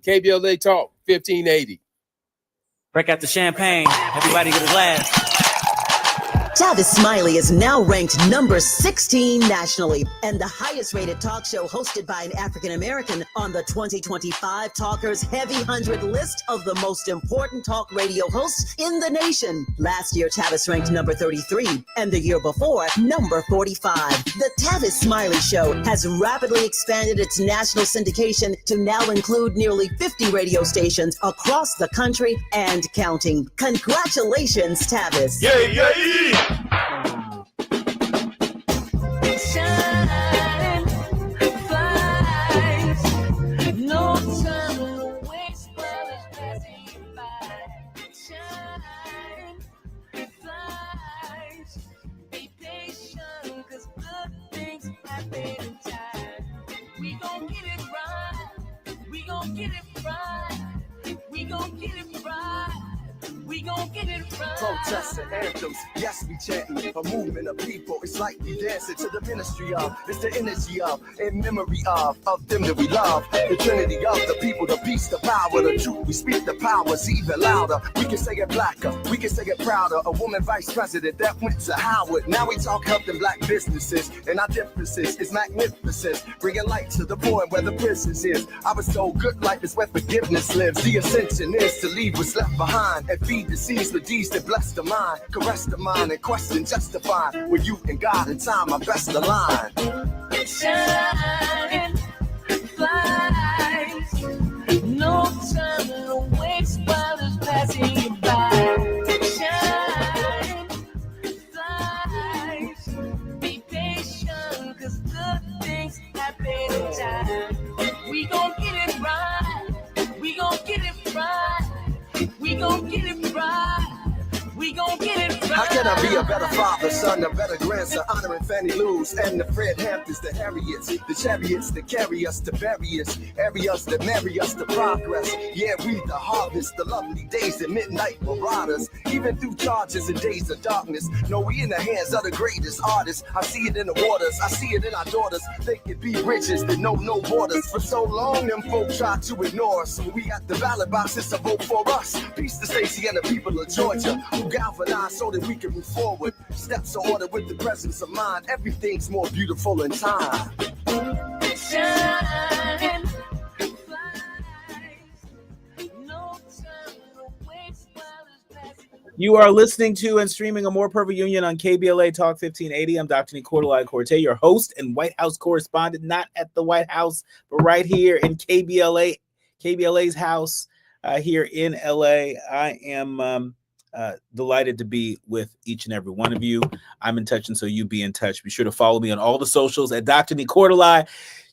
KBLA Talk 1580. Break out the champagne. Everybody get a glass. Tavis Smiley is now ranked number 16 nationally and the highest rated talk show hosted by an African American on the 2025 Talkers Heavy 100 list of the most important talk radio hosts in the nation. Last year, Tavis ranked number 33 and the year before, number 45. The Tavis Smiley Show has rapidly expanded its national syndication to now include nearly 50 radio stations across the country and counting. Congratulations, Tavis. Yeah. Shine, flies, no time to waste while it's passing you by. Shine, flies, be patient, 'cause good things happen in time. We gon' get it right, we gon' get it right, we gon' get it right. We gon' get it right. Protests and anthems, yes, we chanting a movement of people. It's like we dancing to the ministry of, it's the energy of, in memory of them that we love. The trinity of the people, the peace, the power, the truth. We speak the powers even louder. We can say it blacker, we can say it prouder. A woman vice president that went to Howard. Now we talk helping black businesses, and our differences is magnificent. Bringing light to the point where the business is. I was told good life is where forgiveness lives. The ascension is to leave what's left behind and feed the seeds with deeds that bless the mind, caress the mind, and question justify. With you and God in time, my best align. Shine, flies, no time to waste while it's passing you by. Shine, flies, be patient, 'cause good things happen in time. We gon' get it right, we gon' get it right. We gon' get it right. We gon' get it right. How can I be a better father, son, a better grandson, honoring Fannie Lou's and the Fred Hamptons, the Harriets, the chariots that carry us to various areas that marry us to progress. Yeah, we the harvest, the lovely days and midnight marauders, even through charges and days of darkness. No, we in the hands of the greatest artists. I see it in the waters, I see it in our daughters. They can be bridges that know no borders. For so long, them folk try to ignore us. So we got the ballot boxes to vote for us. Peace to Stacey and the people of Georgia, who galvanize so that we can move forward. Steps are ordered with the presence of mind. Everything's more beautiful in time. Shine, flies, no time to waste while it's passing. You are listening to and streaming a More Perfect Union on KBLA Talk 1580. I'm Dr. Nicolai Corte, your host and White House correspondent, not at the White House, but right here in KBLA's house here in LA. I am delighted to be with each and every one of you. I'm in touch, and so you be in touch. Be sure to follow me on all the socials at Dr. Nicolai.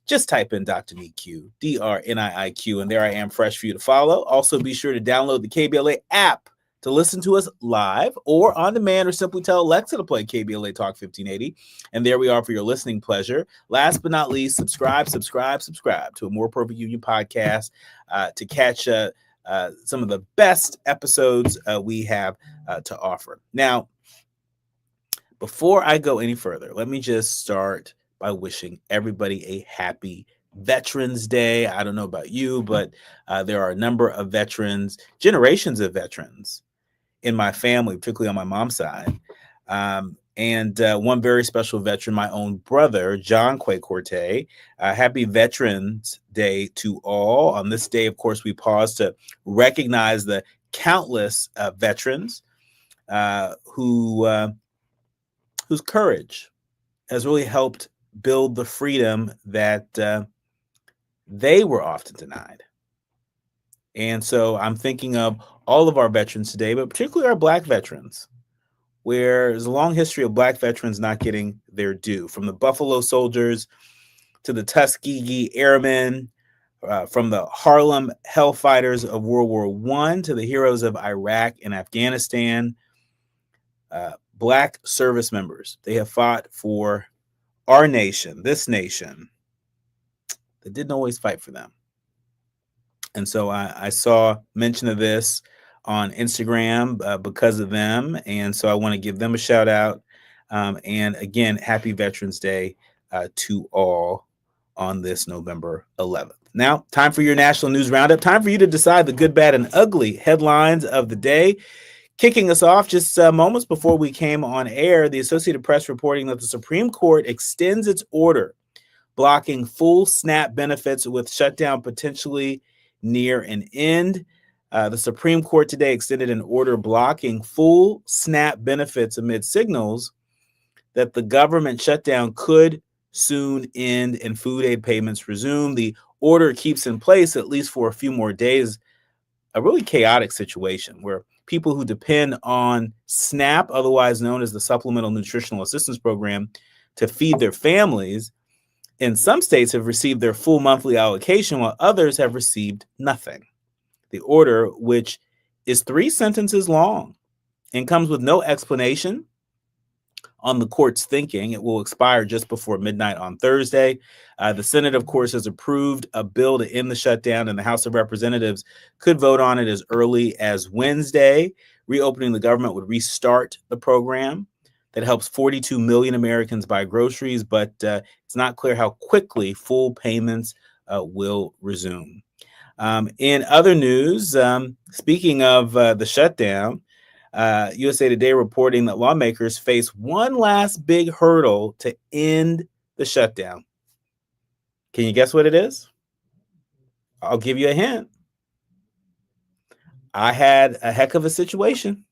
Just type in Dr. Niq, DRNIIQ, and there I am, fresh for you to follow. Also, be sure to download the KBLA app to listen to us live or on demand, or simply tell Alexa to play KBLA Talk 1580. And there we are for your listening pleasure. Last but not least, subscribe to a More Perfect Union podcast to catch some of the best episodes we have to offer. Now, before I go any further, let me just start by wishing everybody a happy Veterans Day. I don't know about you, but there are a number of veterans, generations of veterans in my family, particularly on my mom's side. And one very special veteran, my own brother, John Quay Corte. Happy Veterans Day to all. On this day, of course, we pause to recognize the countless veterans whose courage has really helped build the freedom that they were often denied. And so I'm thinking of all of our veterans today, but particularly our Black veterans, where there's a long history of Black veterans not getting their due, from the Buffalo Soldiers to the Tuskegee Airmen, from the Harlem Hellfighters of World War I to the heroes of Iraq and Afghanistan. Black service members, they have fought for our nation, this nation, that didn't always fight for them. And so I saw mention of this on Instagram because of them. And so I want to give them a shout out. And again, happy Veterans Day to all on this November 11th. Now, time for your national news roundup. Time for you to decide the good, bad, and ugly headlines of the day. Kicking us off just moments before we came on air, the Associated Press reporting that the Supreme Court extends its order blocking full SNAP benefits with shutdown potentially near an end. The Supreme Court today extended an order blocking full SNAP benefits amid signals that the government shutdown could soon end and food aid payments resume. The order keeps in place, at least for a few more days, a really chaotic situation where people who depend on SNAP, otherwise known as the Supplemental Nutritional Assistance Program, to feed their families, in some states have received their full monthly allocation, while others have received nothing. The order, which is 3 sentences long and comes with no explanation on the court's thinking, it will expire just before midnight on Thursday. The Senate, of course, has approved a bill to end the shutdown, and the House of Representatives could vote on it as early as Wednesday. Reopening the government would restart the program that helps 42 million Americans buy groceries, but it's not clear how quickly full payments will resume. In other news, speaking of the shutdown, USA Today reporting that lawmakers face one last big hurdle to end the shutdown. Can you guess what it is? I'll give you a hint. I had a heck of a situation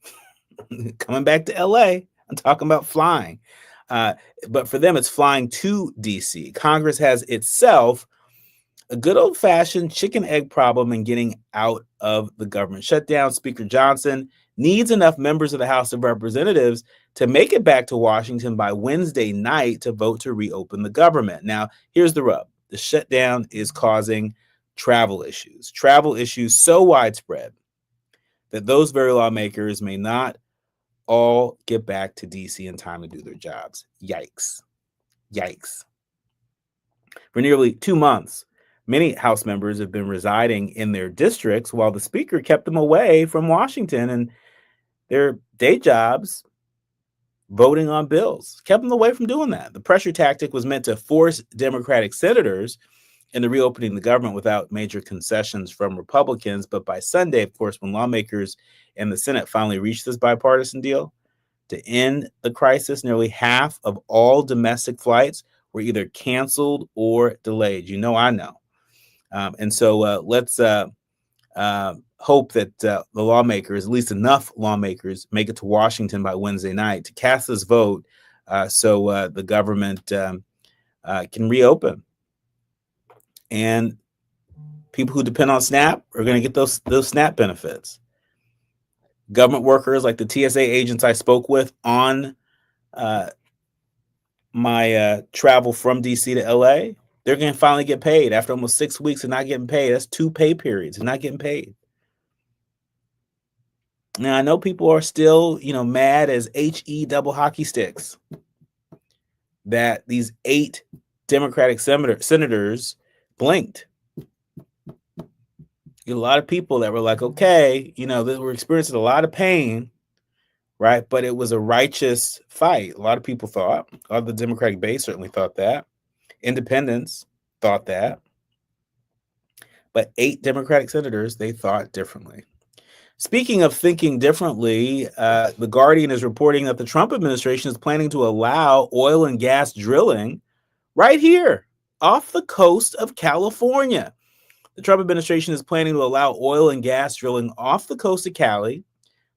coming back to LA. I'm talking about flying. But for them, it's flying to DC. Congress has itself a good old-fashioned chicken egg problem in getting out of the government shutdown. Speaker Johnson needs enough members of the House of Representatives to make it back to Washington by Wednesday night to vote to reopen the government. Now, here's the rub. The shutdown is causing travel issues so widespread that those very lawmakers may not all get back to DC in time to do their jobs. Yikes. For nearly 2 months, many House members have been residing in their districts while the Speaker kept them away from Washington and their day jobs voting on bills. Kept them away from doing that. The pressure tactic was meant to force Democratic senators into reopening the government without major concessions from Republicans. But by Sunday, of course, when lawmakers in the Senate finally reached this bipartisan deal to end the crisis, nearly half of all domestic flights were either canceled or delayed. I know. And so let's hope that the lawmakers, at least enough lawmakers, make it to Washington by Wednesday night to cast this vote so the government can reopen. And people who depend on SNAP are going to get those SNAP benefits. Government workers like the TSA agents I spoke with on my travel from DC to LA, they're going to finally get paid after almost 6 weeks of not getting paid. That's 2 pay periods of not getting paid. Now, I know people are still, mad as HE double hockey sticks that these 8 Democratic senators blinked. A lot of people that were like, okay, we're experiencing a lot of pain, right? But it was a righteous fight. A lot of people thought, the Democratic base certainly thought that. Independents thought that. But 8 Democratic senators, they thought differently. Speaking of thinking differently, The Guardian is reporting that the Trump administration is planning to allow oil and gas drilling right here off the coast of California. The Trump administration is planning to allow oil and gas drilling off the coast of Cali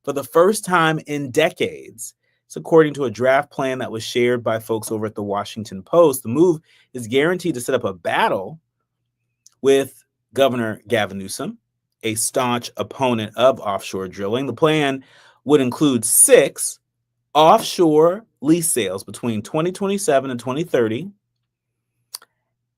for the first time in decades. It's according to a draft plan that was shared by folks over at the Washington Post. The move is guaranteed to set up a battle with Governor Gavin Newsom, a staunch opponent of offshore drilling. The plan would include 6 offshore lease sales between 2027 and 2030.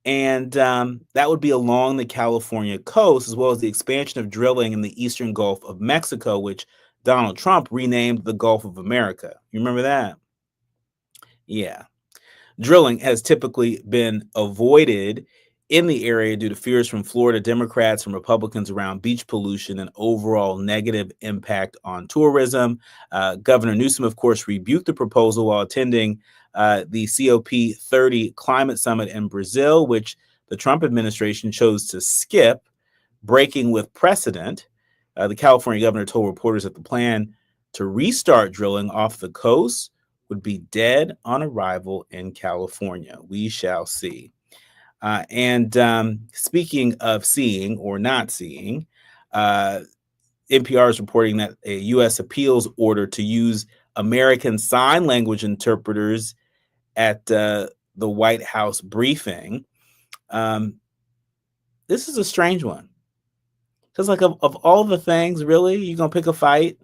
And that would be along the California coast, as well as the expansion of drilling in the eastern Gulf of Mexico, which Donald Trump renamed the Gulf of America. You remember that? Yeah. Drilling has typically been avoided in the area due to fears from Florida Democrats and Republicans around beach pollution and overall negative impact on tourism. Governor Newsom, of course, rebuked the proposal while attending the COP30 climate summit in Brazil, which the Trump administration chose to skip, breaking with precedent. The California governor told reporters that the plan to restart drilling off the coast would be dead on arrival in California. We shall see. Speaking of seeing or not seeing, NPR is reporting that a U.S. appeals order to use American Sign Language interpreters at the White House briefing. This is a strange one. Just like of all the things, really, you're going to pick a fight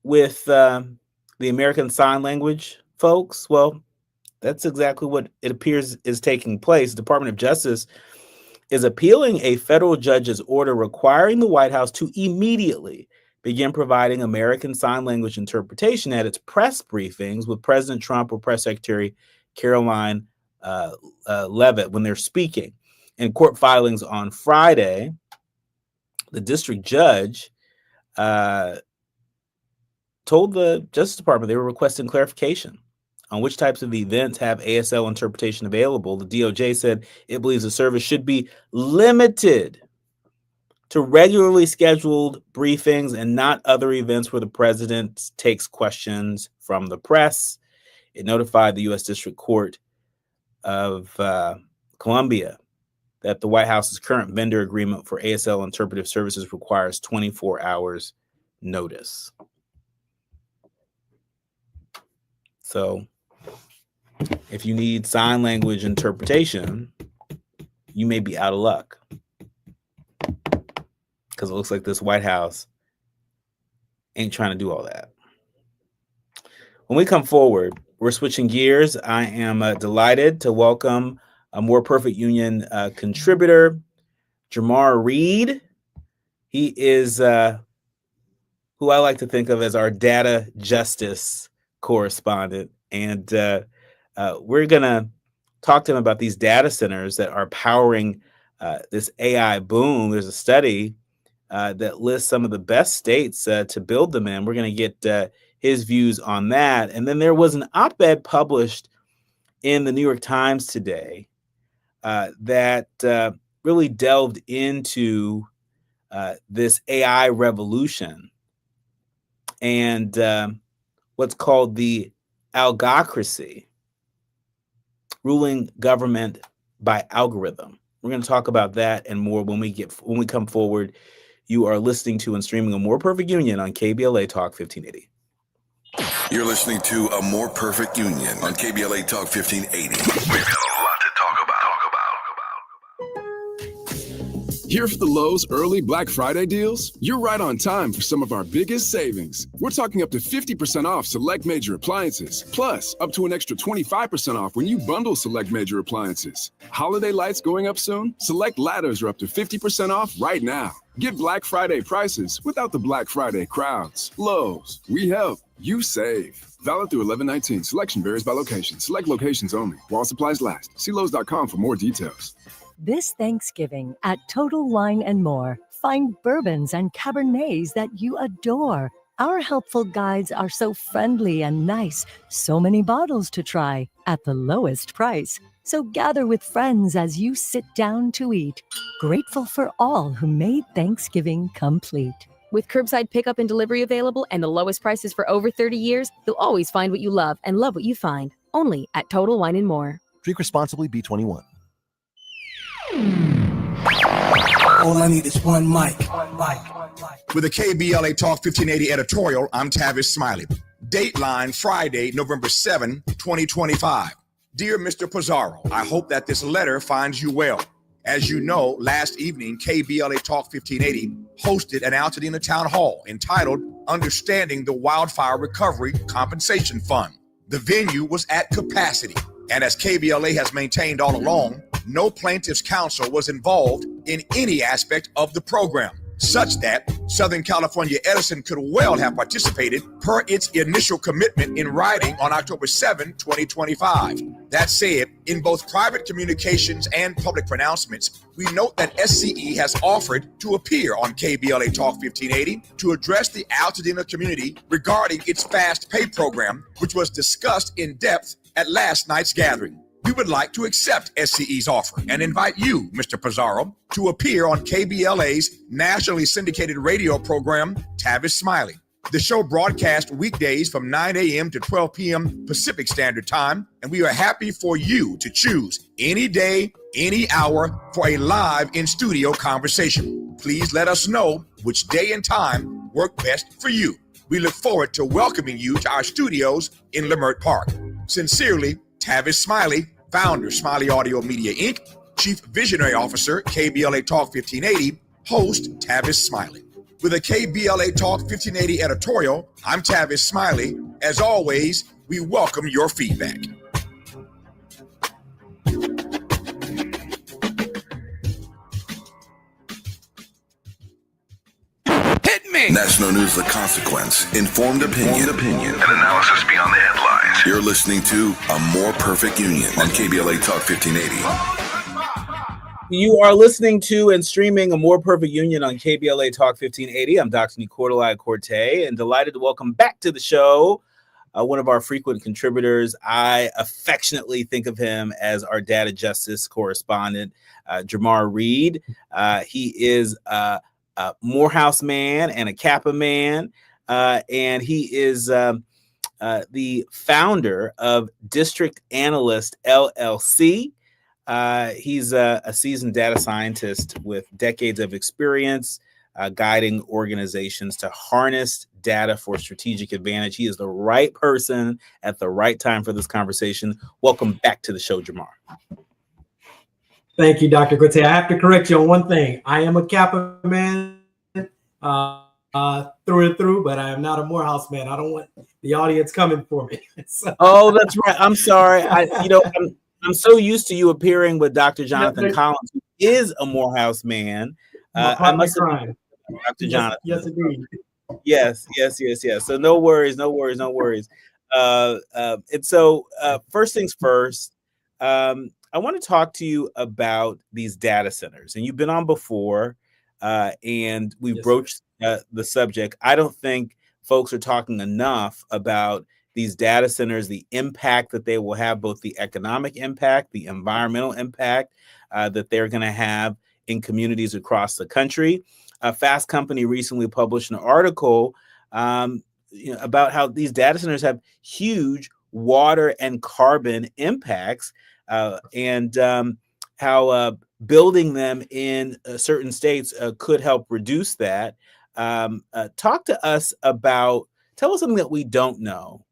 with the American Sign Language folks? Well, that's exactly what it appears is taking place. The Department of Justice is appealing a federal judge's order requiring the White House to immediately begin providing American Sign Language interpretation at its press briefings with President Trump or Press Secretary Caroline Leavitt when they're speaking. In court filings on Friday, the district judge told the Justice Department they were requesting clarification on which types of events have ASL interpretation available. The DOJ said it believes the service should be limited to regularly scheduled briefings and not other events where the president takes questions from the press. It notified the U.S. District Court of Columbia that the White House's current vendor agreement for ASL interpretive services requires 24 hours notice. So if you need sign language interpretation, you may be out of luck, because it looks like this White House ain't trying to do all that. When we come forward, we're switching gears. I am delighted to welcome a More Perfect Union contributor, Jamar Reed. He is who I like to think of as our data justice correspondent. And we're going to talk to him about these data centers that are powering this AI boom. There's a study that lists some of the best states to build them in. We're going to get his views on that. And then there was an op-ed published in the New York Times today that really delved into this AI revolution and what's called the algocracy, ruling government by algorithm. We're going to talk about that and more when we come forward. You are listening to and streaming A More Perfect Union on KBLA Talk 1580. You're listening to A More Perfect Union on KBLA Talk 1580. We've got a lot to talk about. Here for the Lowe's early Black Friday deals? You're right on time for some of our biggest savings. We're talking up to 50% off select major appliances, plus up to an extra 25% off when you bundle select major appliances. Holiday lights going up soon? Select ladders are up to 50% off right now. Get Black Friday prices without the Black Friday crowds. Lowe's, we help, you save. Valid through 11/19. Selection varies by location. Select locations only. While supplies last. See Lowe's.com for more details. This Thanksgiving at Total Wine & More, find bourbons and Cabernets that you adore. Our helpful guides are so friendly and nice. So many bottles to try at the lowest price. So gather with friends as you sit down to eat. Grateful for all who made Thanksgiving complete. With curbside pickup and delivery available and the lowest prices for over 30 years, you'll always find what you love and love what you find. Only at Total Wine & More. Drink responsibly, B21. All I need is one mic. With a KBLA Talk 1580 editorial, I'm Tavis Smiley. Dateline Friday, November 7, 2025. Dear Mr. Pizarro, I hope that this letter finds you well. As you know, last evening, KBLA Talk 1580 hosted an Altadena town hall entitled Understanding the Wildfire Recovery Compensation Fund. The venue was at capacity, and as KBLA has maintained all along, no plaintiff's counsel was involved in any aspect of the program, such that Southern California Edison could well have participated per its initial commitment in writing on October 7, 2025. That said, in both private communications and public pronouncements, we note that SCE has offered to appear on KBLA Talk 1580 to address the Altadena community regarding its fast pay program, which was discussed in depth at last night's gathering. We would like to accept SCE's offer and invite you, Mr. Pizarro, to appear on KBLA's nationally syndicated radio program, Tavis Smiley. The show broadcasts weekdays from 9 a.m. to 12 p.m. Pacific Standard Time, and we are happy for you to choose any day, any hour for a live in-studio conversation. Please let us know which day and time work best for you. We look forward to welcoming you to our studios in Leimert Park. Sincerely, Tavis Smiley, founder, Smiley Audio Media, Inc., Chief Visionary Officer, KBLA Talk 1580, host, Tavis Smiley. With a KBLA Talk 1580 editorial, I'm Tavis Smiley. As always, we welcome your feedback. Hit me! National news, the consequence, informed opinion, and analysis beyond the headlines. You're listening to A More Perfect Union on KBLA Talk 1580. You are listening to and streaming A More Perfect Union on KBLA Talk 1580. I'm Dr. Nicolai Corte, and delighted to welcome back to the show one of our frequent contributors. I affectionately think of him as our data justice correspondent, Jamar Reed. He is a Morehouse man and a Kappa man, and he is the founder of District Analyst LLC. He's a seasoned data scientist with decades of experience guiding organizations to harness data for strategic advantage. He is the right person at the right time for this conversation. Welcome back to the show, Jamar. Thank you, Dr. Corte. I have to correct you on one thing. I am a Kappa man through and through, but I am not a Morehouse man. I don't want the audience coming for me. Oh, that's right. I'm sorry. I'm so used to you appearing with Dr. Jonathan Collins, who is a Morehouse man. I must have been Dr. Jonathan. Yes, indeed. Yes. So no worries. And so first things first, I want to talk to you about these data centers. And you've been on before, and we broached the subject. I don't think folks are talking enough about these data centers, the impact that they will have, both the economic impact, the environmental impact that they're going to have in communities across the country. Fast Company recently published an article about how these data centers have huge water and carbon impacts, and how building them in certain states could help reduce that. Talk to us about, tell us something that we don't know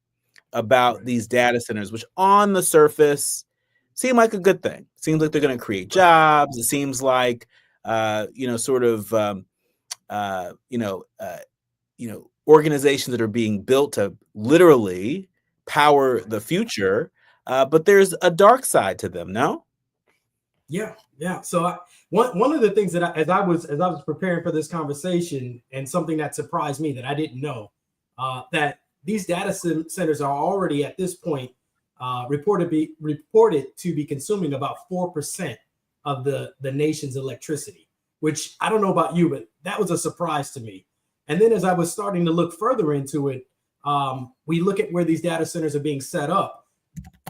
about these data centers, which on the surface seem like a good thing. Seems like they're going to create jobs. It seems like, organizations that are being built to literally power the future. But there's a dark side to them, no? Yeah. So one of the things that as I was preparing for this conversation, and something that surprised me that I didn't know, that these data centers are already at this point reported to be consuming about 4% of the nation's electricity, which I don't know about you, but that was a surprise to me. And then as I was starting to look further into it, we look at where these data centers are being set up.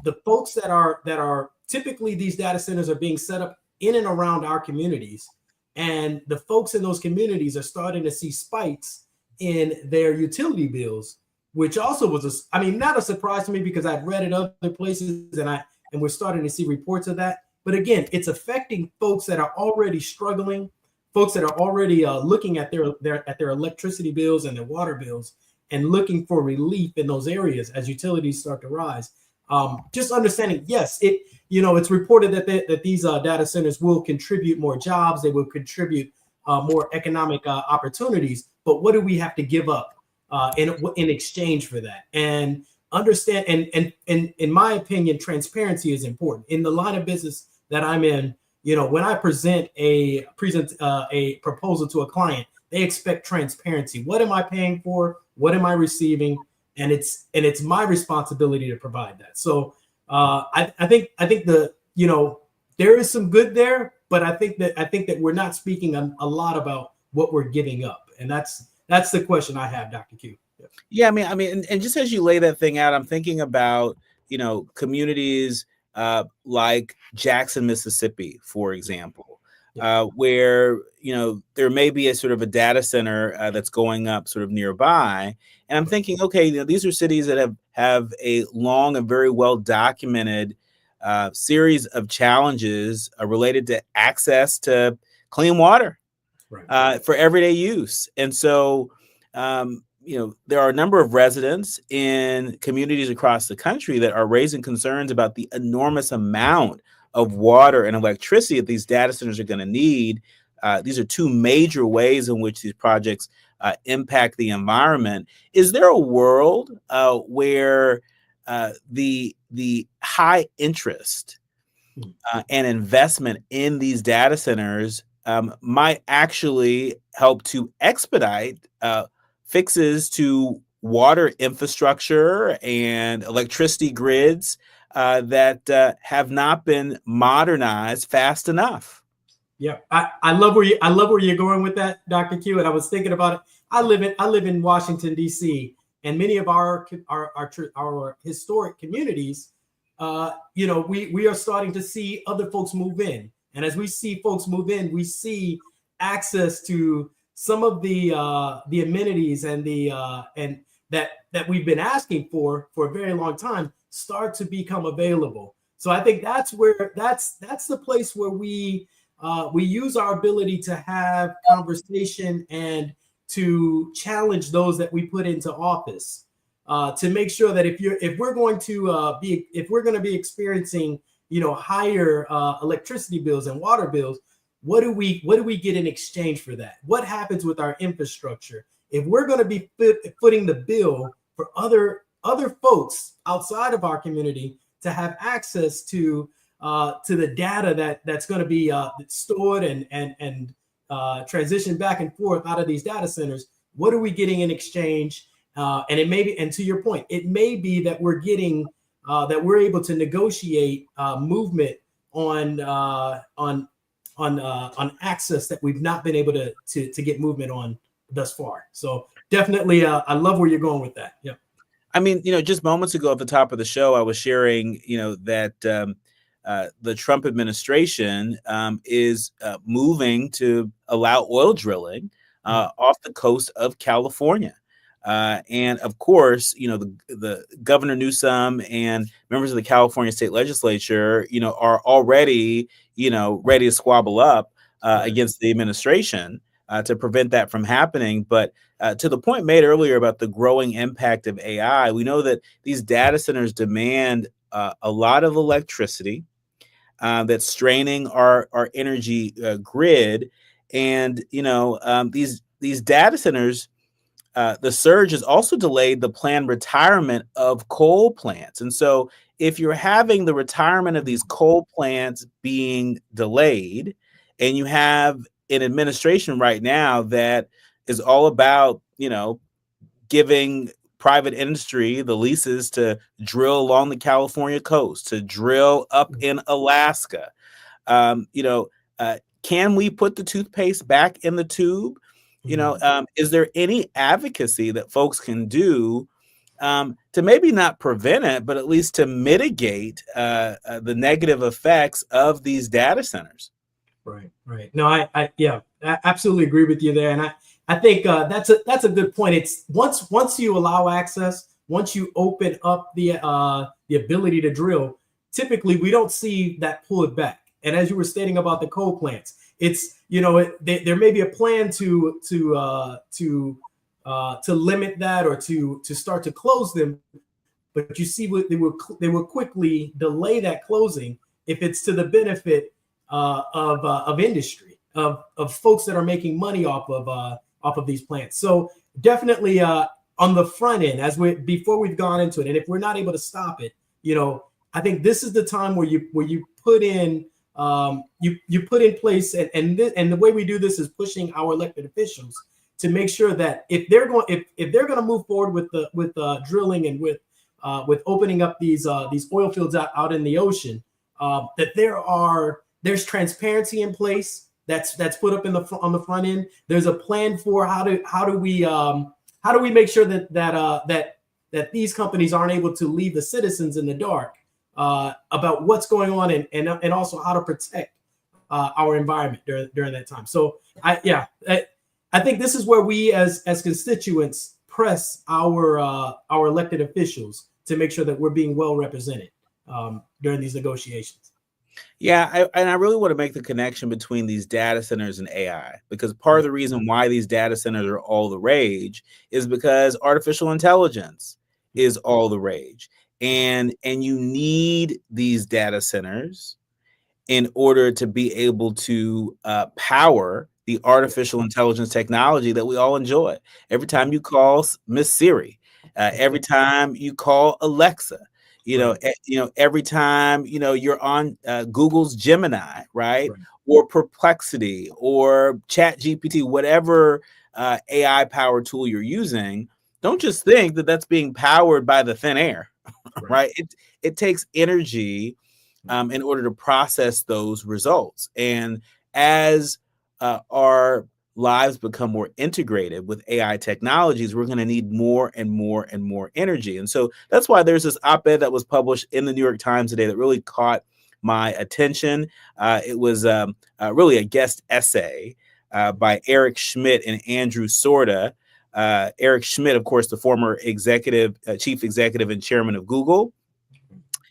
The folks that are typically, these data centers are being set up in and around our communities, and the folks in those communities are starting to see spikes in their utility bills, which also was not a surprise to me, because I'd read it other places, and we're starting to see reports of that. But again, it's affecting folks that are already struggling, folks that are already looking at their electricity bills and their water bills, and looking for relief in those areas as utilities start to rise. Just understanding, yes, it's reported that these data centers will contribute more jobs, they will contribute more economic opportunities. But what do we have to give up in exchange for that? And understand, and in my opinion, transparency is important. In the line of business that I'm in, when I present a proposal to a client, they expect transparency. What am I paying for? What am I receiving? And it's my responsibility to provide that. So I think there is some good there, but I think that we're not speaking a lot about what we're giving up, and that's the question I have, Dr. Q. Yeah, I mean, and just as you lay that thing out, I'm thinking about communities like Jackson, Mississippi, for example, where there may be a sort of a data center that's going up sort of nearby. And I'm thinking, okay, these are cities that have a long and very well documented series of challenges related to access to clean water for everyday use. And so, there are a number of residents in communities across the country that are raising concerns about the enormous amount of water and electricity that these data centers are going to need. These are two major ways in which these projects impact the environment. Is there a world where the high interest and investment in these data centers might actually help to expedite fixes to water infrastructure and electricity grids that have not been modernized fast enough? Yeah, I love where you're going with that, Dr. Q. And I was thinking about it. I live in Washington, D.C., and many of our historic communities, we are starting to see other folks move in. And as we see folks move in, we see access to some of the amenities and that we've been asking for a very long time start to become available. So I think that's the place where we use our ability to have conversation and to challenge those that we put into office to make sure that if we're going to be experiencing higher electricity bills and water bills, what do we get in exchange for that? What happens with our infrastructure? If we're going to be footing the bill for other folks outside of our community to have access to the data that's going to be stored and transitioned back and forth out of these data centers, what are we getting in exchange? And it may be, and to your point, it may be that we're getting that we're able to negotiate movement on access that we've not been able to get movement on thus far. So definitely, I love where you're going with that. Yeah. I mean, just moments ago at the top of the show, I was sharing, that the Trump administration is moving to allow oil drilling off the coast of California. And of course, the Governor Newsom and members of the California state legislature, are already, ready to squabble up against the administration to prevent that from happening. But to the point made earlier about the growing impact of AI, we know that these data centers demand a lot of electricity that's straining our energy grid. And, these data centers, the surge has also delayed the planned retirement of coal plants. And so if you're having the retirement of these coal plants being delayed, and you have an administration right now that is all about, giving private industry the leases to drill along the California coast, to drill up in Alaska, can we put the toothpaste back in the tube? Is there any advocacy that folks can do to maybe not prevent it, but at least to mitigate the negative effects of these data centers? Right. No, I absolutely agree with you there, and I think that's a good point. It's once you allow access, once you open up the ability to drill, typically we don't see that pull it back. And as you were stating about the coal plants, it's there may be a plan to limit that or to start to close them, but you see what they will quickly delay that closing if it's to the benefit of industry, of folks that are making money off of these plants. So definitely on the front end, before we've gone into it, and if we're not able to stop it, I think this is the time where you put in you put in place, and the way we do this is pushing our elected officials to make sure that if they're going to move forward with drilling and with opening up these oil fields out in the ocean, that there's transparency in place that's put up on the front end. There's a plan for how do we make sure that these companies aren't able to leave the citizens in the dark about what's going on and also how to protect our environment during that time. So I think this is where we as constituents press our elected officials to make sure that we're being well represented during these negotiations. Yeah, I really want to make the connection between these data centers and AI, because part of the reason why these data centers are all the rage is because artificial intelligence is all the rage. And you need these data centers in order to be able to power the artificial intelligence technology that we all enjoy. Every time you call Miss Siri, every time you call Alexa, every time you're on Google's Gemini, right? Or Perplexity or Chat GPT, whatever AI powered tool you're using. Don't just think that that's being powered by the thin air, right? It takes energy in order to process those results. And as our lives become more integrated with AI technologies, we're going to need more and more and more energy. And so that's why there's this op-ed that was published in the New York Times today that really caught my attention. It was really a guest essay by Eric Schmidt and Andrew Sorda. Eric Schmidt, of course, the former chief executive and chairman of Google,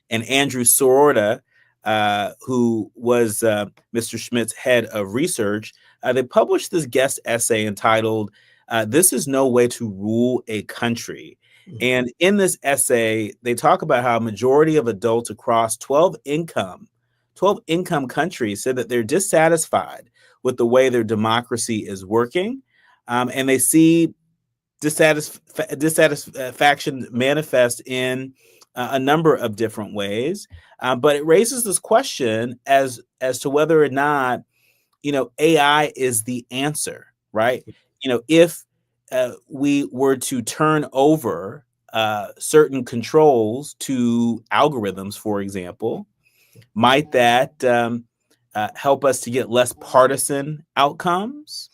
and Andrew Sorda, who was Mr. Schmidt's head of research. They published this guest essay entitled, "This is No Way to Rule a Country." And in this essay, they talk about how a majority of adults across 12 income countries said that they're dissatisfied with the way their democracy is working. And they see dissatisfaction manifest in a number of different ways. But it raises this question as to whether or not, AI is the answer, right? If we were to turn over certain controls to algorithms, for example, might that help us to get less partisan outcomes,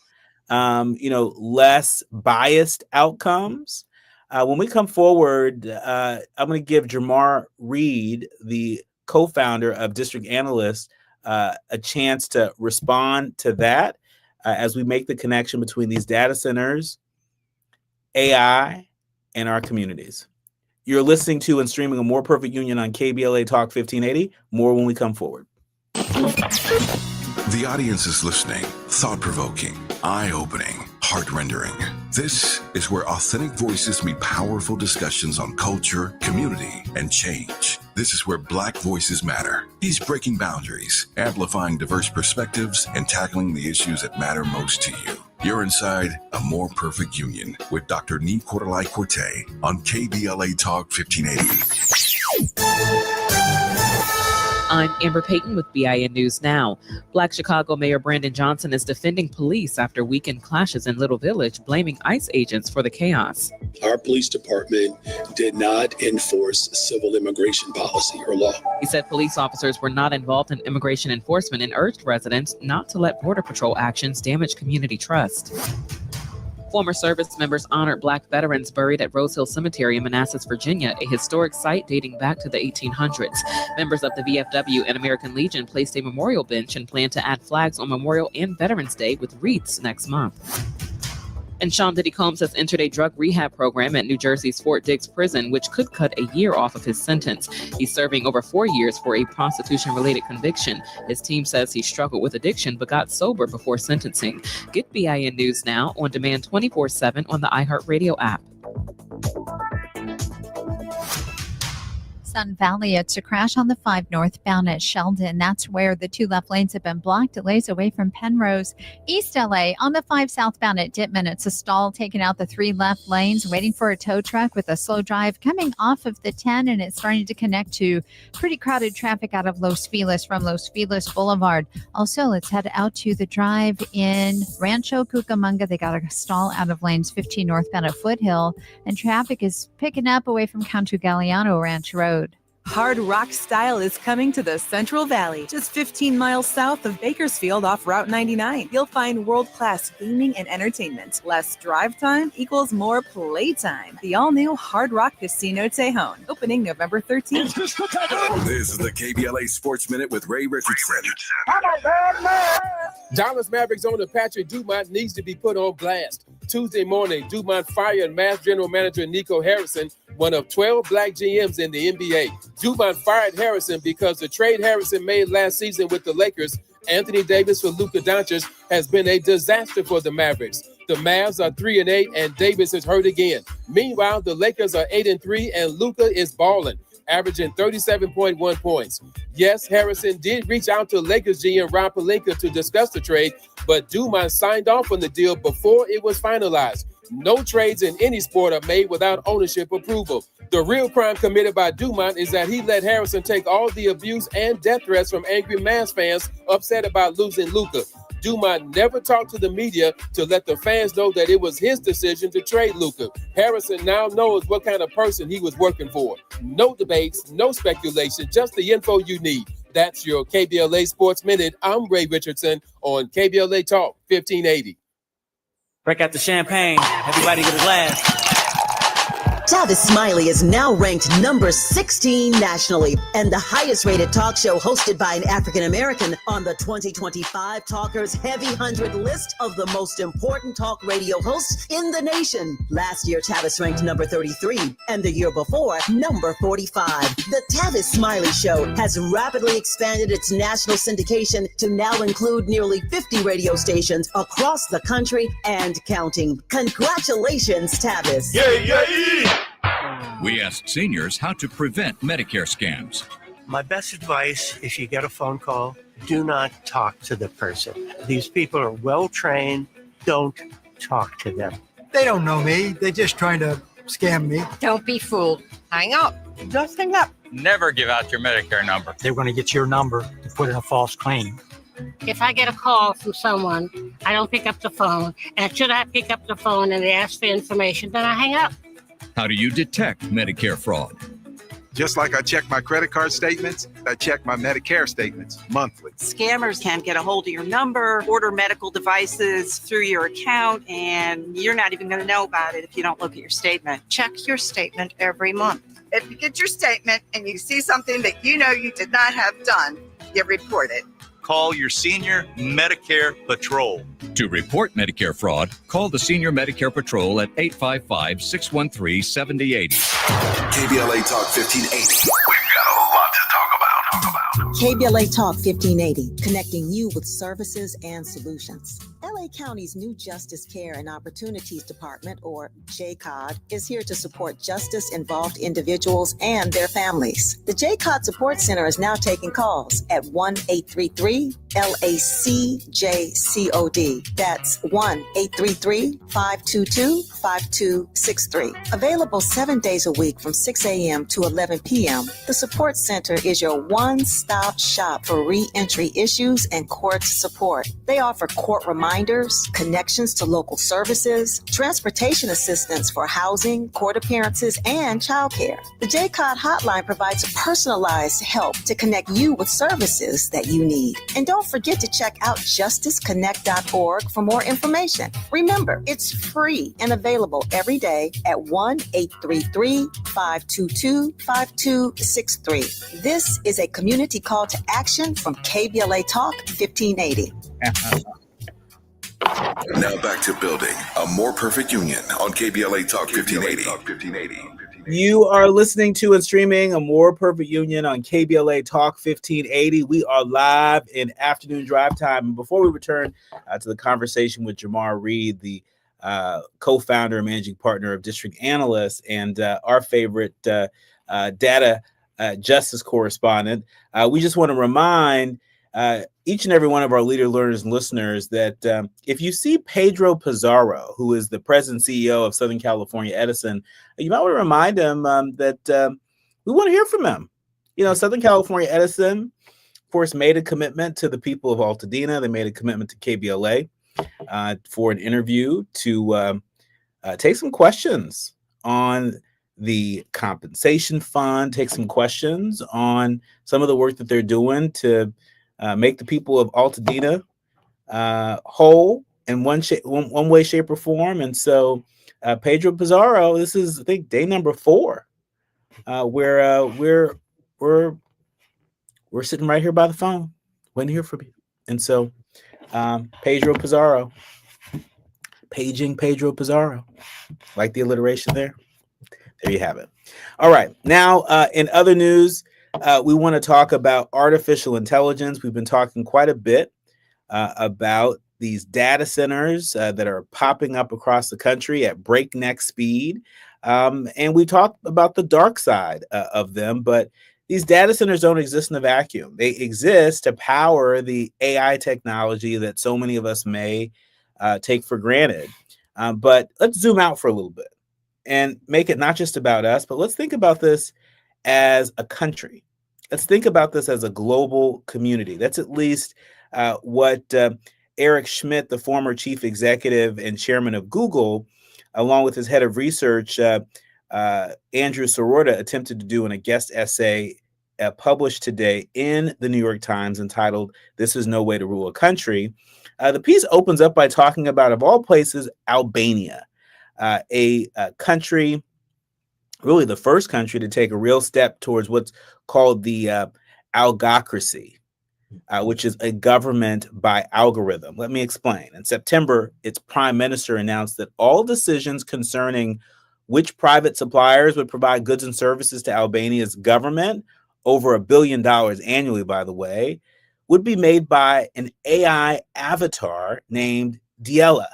less biased outcomes? When we come forward, I'm going to give Jamar Reed, the co-founder of District Analysts, a chance to respond to that as we make the connection between these data centers, AI, and our communities. You're listening to and streaming A More Perfect Union on KBLA Talk 1580. More when we come forward. The audience is listening, thought-provoking, eye-opening, heart-rendering. This is where authentic voices meet powerful discussions on culture, community, and change. This is where Black voices matter. He's breaking boundaries, amplifying diverse perspectives, and tackling the issues that matter most to you. You're inside A More Perfect Union with Dr. Nee Cordelai-Corte on KBLA Talk 1580. I'm Amber Payton with BIN News Now. Black Chicago Mayor Brandon Johnson is defending police after weekend clashes in Little Village, blaming ICE agents for the chaos. Our police department did not enforce civil immigration policy or law. He said police officers were not involved in immigration enforcement and urged residents not to let Border Patrol actions damage community trust. Former service members honored Black veterans buried at Rose Hill Cemetery in Manassas, Virginia, a historic site dating back to the 1800s. Members of the VFW and American Legion placed a memorial bench and plan to add flags on Memorial and Veterans Day with wreaths next month. And Sean Diddy Combs has entered a drug rehab program at New Jersey's Fort Dix prison, which could cut a year off of his sentence. He's serving over 4 years for a prostitution-related conviction. His team says he struggled with addiction but got sober before sentencing. Get BIN News Now on demand 24/7 on the iHeartRadio app. Sun Valley. It's a crash on the 5 northbound at Sheldon. That's where the 2 left lanes have been blocked. Delays away from Penrose. East LA on the 5 southbound at Dittman. It's a stall taking out the 3 left lanes, waiting for a tow truck with a slow drive coming off of the 10, and it's starting to connect to pretty crowded traffic out of Los Feliz from Los Feliz Boulevard. Also, let's head out to the drive in Rancho Cucamonga. They got a stall out of lanes 15 northbound at Foothill, and traffic is picking up away from Cantu Galliano Ranch Road. Hard rock style is coming to the Central Valley, just 15 miles south of Bakersfield off Route 99. You'll find world-class gaming and entertainment. Less drive time equals more playtime. The all-new Hard Rock Casino Tejon, opening November 13th. This is the KBLA Sports Minute with Ray Richardson. Dallas Mavericks owner Patrick Dumont needs to be put on blast. Tuesday morning, Dumont fired Mavs general manager Nico Harrison, one of 12 black GMs in the NBA. Dumont fired Harrison because the trade Harrison made last season with the Lakers, Anthony Davis for Luka Doncic, has been a disaster for the Mavericks. The Mavs are 3-8 and Davis is hurt again. Meanwhile, the Lakers are 8-3 and Luka is balling, averaging 37.1 points. Yes, Harrison did reach out to Lakers GM Rob Pelinka to discuss the trade, but Dumont signed off on the deal before it was finalized. No trades in any sport are made without ownership approval. The real crime committed by Dumont is that he let Harrison take all the abuse and death threats from angry Mavs fans upset about losing Luka. Dumont never talked to the media to let the fans know that it was his decision to trade Luka. Harrison now knows what kind of person he was working for. No debates, no speculation, just the info you need. That's your KBLA Sports Minute. I'm Ray Richardson on KBLA Talk 1580. Break out the champagne. Everybody get a glass. Tavis Smiley is now ranked number 16 nationally and the highest rated talk show hosted by an African American on the 2025 Talkers Heavy 100 list of the most important talk radio hosts in the nation. Last year, Tavis ranked number 33 and the year before, number 45. The Tavis Smiley Show has rapidly expanded its national syndication to now include nearly 50 radio stations across the country and counting. Congratulations, Tavis. Yeah. We asked seniors how to prevent Medicare scams. My best advice, if you get a phone call, do not talk to the person. These people are well trained. Don't talk to them. They don't know me. They're just trying to scam me. Don't be fooled. Hang up. Just hang up. Never give out your Medicare number. They're going to get your number to put in a false claim. If I get a call from someone, I don't pick up the phone. And should I pick up the phone and they ask for information, then I hang up. How do you detect Medicare fraud? Just like I check my credit card statements, I check my Medicare statements monthly. Scammers can get a hold of your number, order medical devices through your account, and you're not even going to know about it if you don't look at your statement. Check your statement every month. If you get your statement and you see something that you know you did not have done, you report it. Call your senior Medicare Patrol. To report Medicare fraud, call the Senior Medicare Patrol at 855-613-7080. KBLA Talk 1580. We've got a lot to talk about. KBLA Talk 1580, connecting you with services and solutions. LA County's new Justice Care and Opportunities Department, or JCOD, is here to support justice-involved individuals and their families. The JCOD Support Center is now taking calls at 1-833-LACJCOD. That's 1-833-522-5263. Available 7 days a week from 6 a.m. to 11 p.m., the Support Center is your one-stop shop for re-entry issues and court support. They offer court reminders, connections to local services, transportation assistance for housing, court appearances, and childcare. The JCOD hotline provides personalized help to connect you with services that you need. And don't forget to check out justiceconnect.org for more information. Remember, it's free and available every day at 1-833-522-5263. This is a community call to action from KBLA Talk 1580. Now back to building a more perfect union on KBLA Talk 1580. You are listening to and streaming A More Perfect Union on KBLA Talk 1580. We are live in afternoon drive time. And before we return to the conversation with Jamar Reed, the co-founder and managing partner of District Analyst and our favorite data justice correspondent, we just want to remind each and every one of our leader learners and listeners that if you see Pedro Pizarro, who is the president and CEO of Southern California Edison, you might want to remind him that we want to hear from him. You know, Southern California Edison, of course, made a commitment to the people of Altadena. They made a commitment to KBLA for an interview to take some questions on the compensation fund, take some questions on some of the work that they're doing to make the people of Altadena whole in one way, shape, or form. And so, Pedro Pizarro, this is, I think, day number 4, where we're sitting right here by the phone, waiting to hear from you. And so, Pedro Pizarro, paging Pedro Pizarro, like the alliteration there. There you have it. All right. Now, in other news, we want to talk about artificial intelligence. We've been talking quite a bit about these data centers that are popping up across the country at breakneck speed. And we talked about the dark side of them, but these data centers don't exist in a vacuum. They exist to power the AI technology that so many of us may take for granted. But let's zoom out for a little bit and make it not just about us, but let's think about this as a country. Let's think about this as a global community. That's at least what Eric Schmidt, the former chief executive and chairman of Google, along with his head of research, Andrew Sororta, attempted to do in a guest essay published today in the New York Times entitled, "This is No Way to Rule a Country." The piece opens up by talking about, of all places, Albania, a country, really the first country to take a real step towards what's called the algocracy, which is a government by algorithm. Let me explain. In September, its prime minister announced that all decisions concerning which private suppliers would provide goods and services to Albania's government, over $1 billion annually, by the way, would be made by an AI avatar named Diela.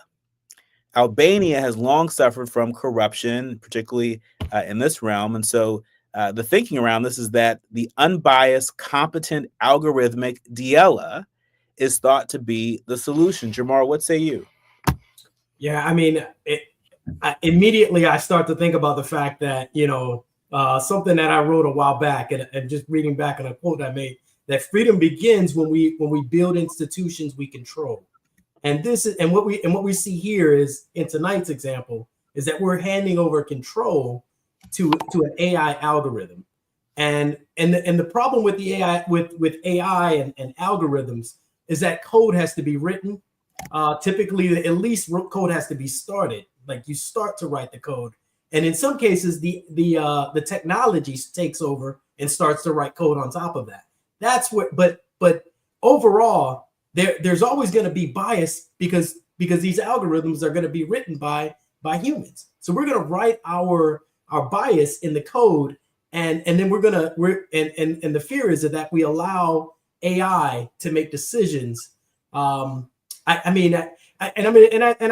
Albania has long suffered from corruption, particularly in this realm. And so the thinking around this is that the unbiased, competent, algorithmic Diela is thought to be the solution. Jamar, what say you? Yeah, I mean, immediately I start to think about the fact that, something that I wrote a while back and just reading back on a quote I made, that freedom begins when we build institutions we control. And this is what we see here is in tonight's example is that we're handing over control to an AI algorithm. And the problem with the AI with AI and algorithms is that code has to be written. Typically, at least code has to be started. Like you start to write the code, and in some cases, the technology takes over and starts to write code on top of that. That's what. But overall, there's always going to be bias because these algorithms are going to be written by humans. So we're going to write our bias in the code, and then and the fear is that we allow AI to make decisions. I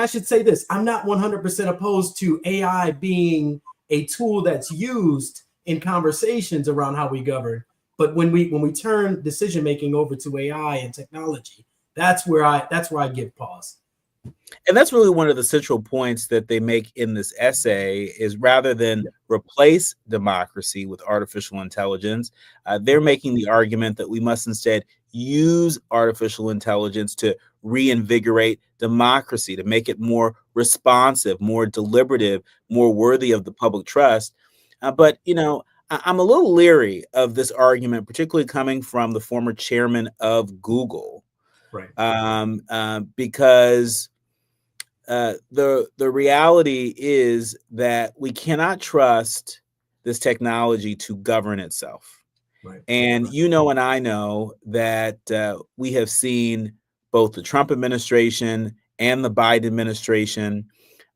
should say this: I'm not 100% opposed to AI being a tool that's used in conversations around how we govern. But when we turn decision making over to AI and technology, that's where I give pause. And that's really one of the central points that they make in this essay is rather than replace democracy with artificial intelligence, they're making the argument that we must instead use artificial intelligence to reinvigorate democracy, to make it more responsive, more deliberative, more worthy of the public trust. But I'm a little leery of this argument, particularly coming from the former chairman of Google, right? Because the reality is that we cannot trust this technology to govern itself. Right. And and I know that we have seen both the Trump administration and the Biden administration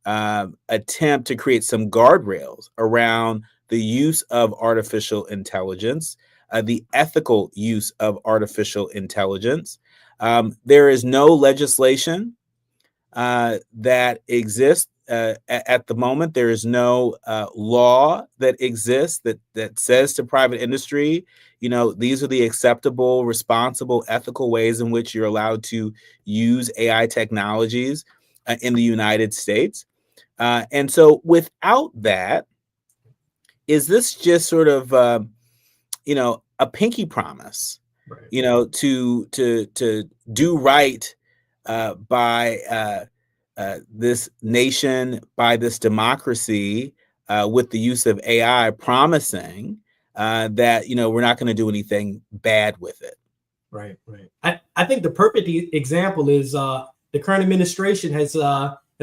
attempt to create some guardrails around the use of artificial intelligence, the ethical use of artificial intelligence. There is no legislation that exists at the moment. There is no law that exists that says to private industry, these are the acceptable, responsible, ethical ways in which you're allowed to use AI technologies in the United States. And so without that, is this just sort of, a pinky promise, right, to do right by this nation, by this democracy, with the use of AI, promising that we're not going to do anything bad with it. Right. I think the perfect example is the current administration has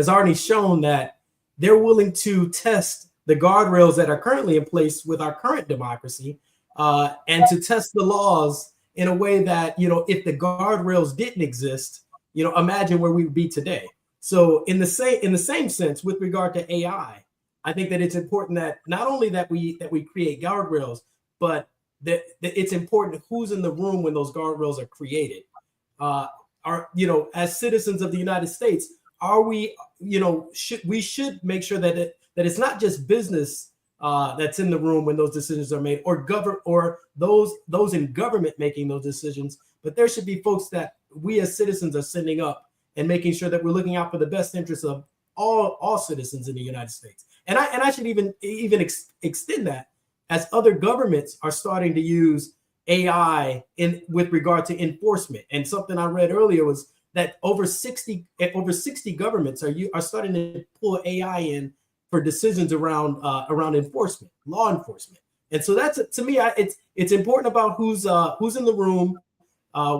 already shown that they're willing to test the guardrails that are currently in place with our current democracy, and to test the laws in a way that, if the guardrails didn't exist, imagine where we would be today. So in the same sense, with regard to AI, I think that it's important that not only that we create guardrails, but that it's important who's in the room when those guardrails are created. As citizens of the United States, are we, should make sure that it's not just business that's in the room when those decisions are made, or those in government making those decisions, but there should be folks that we as citizens are sending up and making sure that we're looking out for the best interests of all citizens in the United States. And I should even extend that, as other governments are starting to use AI with regard to enforcement. And something I read earlier was that over 60 governments are starting to pull AI in for decisions around enforcement, law enforcement. And so that's, to me, it's important about who's in the room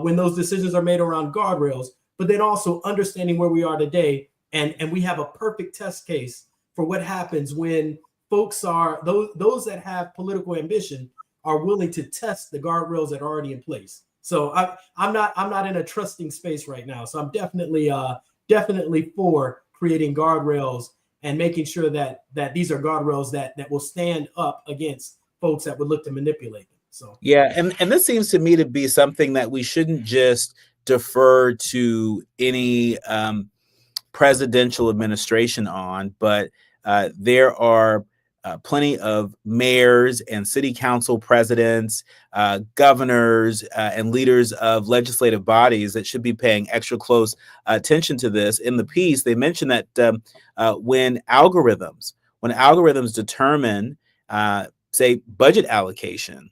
when those decisions are made around guardrails, but then also understanding where we are today. And we have a perfect test case for what happens when folks are those that have political ambition are willing to test the guardrails that are already in place. So I'm not in a trusting space right now. So I'm definitely for creating guardrails and making sure that these are guardrails that will stand up against folks that would look to manipulate them. So yeah, and this seems to me to be something that we shouldn't just defer to any presidential administration on, but there are plenty of mayors and city council presidents, governors, and leaders of legislative bodies that should be paying extra close attention to this. In the piece, they mentioned that when algorithms determine, say, budget allocation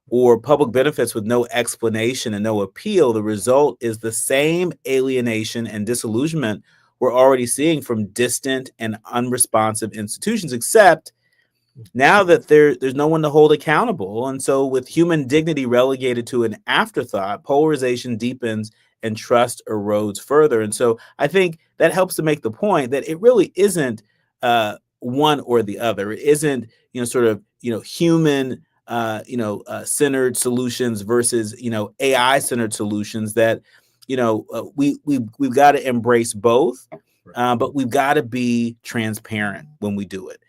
or public benefits with no explanation and no appeal, the result is the same alienation and disillusionment we're already seeing from distant and unresponsive institutions, except now that there's no one to hold accountable. And so with human dignity relegated to an afterthought, polarization deepens and trust erodes further. And so I think that helps to make the point that it really isn't one or the other. It isn't, human centered solutions versus, AI centered solutions. That, we've got to embrace both, but we've got to be transparent when we do it.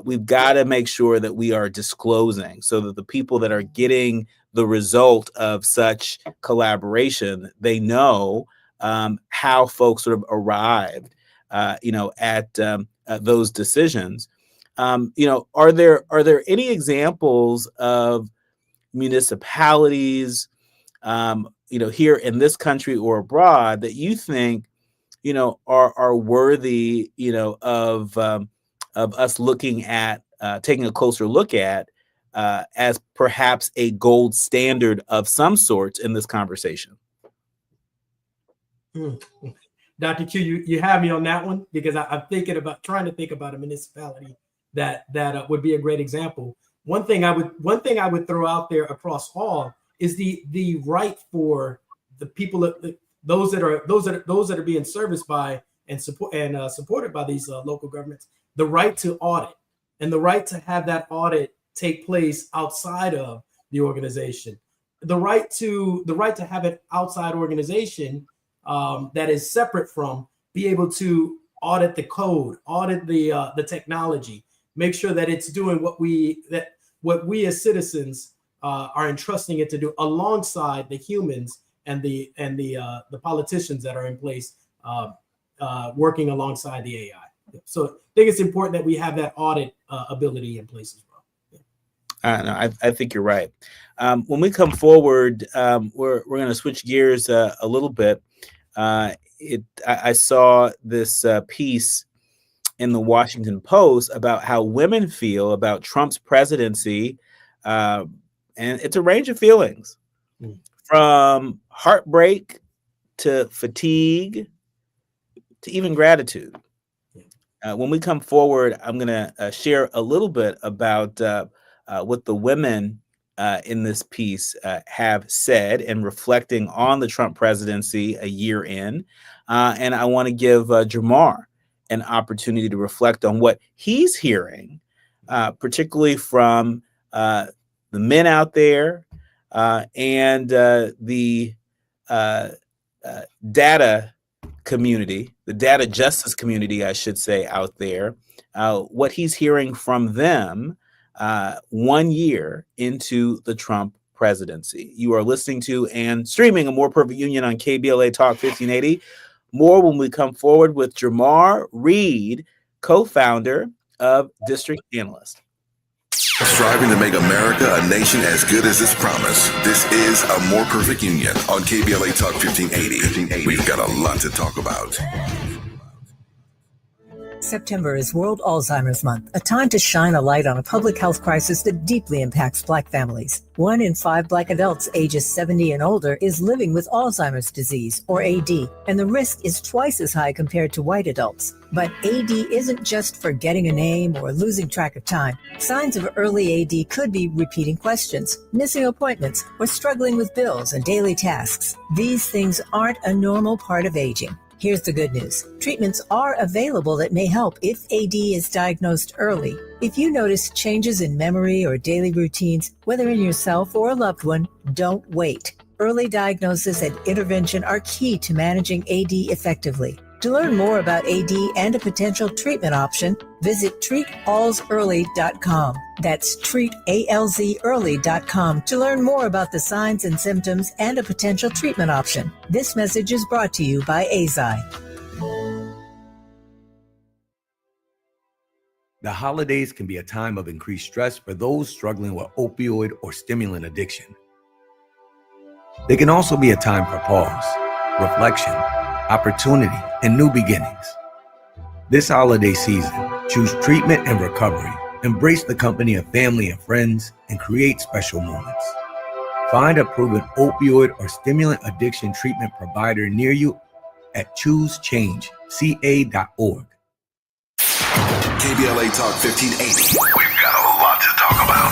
We've got to make sure that we are disclosing so that the people that are getting the result of such collaboration, they know how folks sort of arrived, at those decisions. Are there any examples of municipalities, here in this country or abroad that you think, are worthy, of us looking at, taking a closer look at, as perhaps a gold standard of some sorts in this conversation? Dr. Q, you have me on that one, because I'm trying to think about a municipality that would be a great example. One thing I would throw out there across all is the right for the people, those that are being serviced by and supported by these local governments, the right to audit, and the right to have that audit take place outside of the organization. The right to have an outside organization that is separate from, be able to audit the code, audit the technology, make sure that it's doing what we as citizens are entrusting it to do, alongside the humans and the politicians that are in place, working alongside the AI. So I think it's important that we have that audit ability in place as well. No, I think you're right. When we come forward, we're going to switch gears a little bit. I saw this piece in the Washington Post about how women feel about Trump's presidency, and it's a range of feelings, from heartbreak to fatigue to even gratitude. When we come forward, I'm going to share a little bit about what the women in this piece have said and reflecting on the Trump presidency a year in. And I want to give Jamar an opportunity to reflect on what he's hearing, particularly from the men out there and the data community, the data justice community, I should say, out there, what he's hearing from them 1 year into the Trump presidency. You are listening to and streaming A More Perfect Union on KBLA Talk 1580. More when we come forward with Jamar Reed, co-founder of District Analyst. Striving to make America a nation as good as its promise. This is A More Perfect Union on KBLA Talk 1580. We've got a lot to talk about. September is World Alzheimer's Month, a time to shine a light on a public health crisis that deeply impacts Black families. 1 in 5 Black adults ages 70 and older is living with Alzheimer's disease, or AD, and the risk is twice as high compared to white adults. But AD isn't just forgetting a name or losing track of time. Signs of early AD could be repeating questions, missing appointments, or struggling with bills and daily tasks. These things aren't a normal part of aging. Here's the good news. Treatments are available that may help if AD is diagnosed early. If you notice changes in memory or daily routines, whether in yourself or a loved one, don't wait. Early diagnosis and intervention are key to managing AD effectively. To learn more about AD and a potential treatment option, visit treatalsearly.com. That's treatalzearly.com to learn more about the signs and symptoms and a potential treatment option. This message is brought to you by AZI. The holidays can be a time of increased stress for those struggling with opioid or stimulant addiction. They can also be a time for pause, reflection, opportunity, and new beginnings. This holiday season, choose treatment and recovery. Embrace the company of family and friends and create special moments. Find a proven opioid or stimulant addiction treatment provider near you at choosechangeca.org. KBLA Talk 1580. We've got a lot to talk about.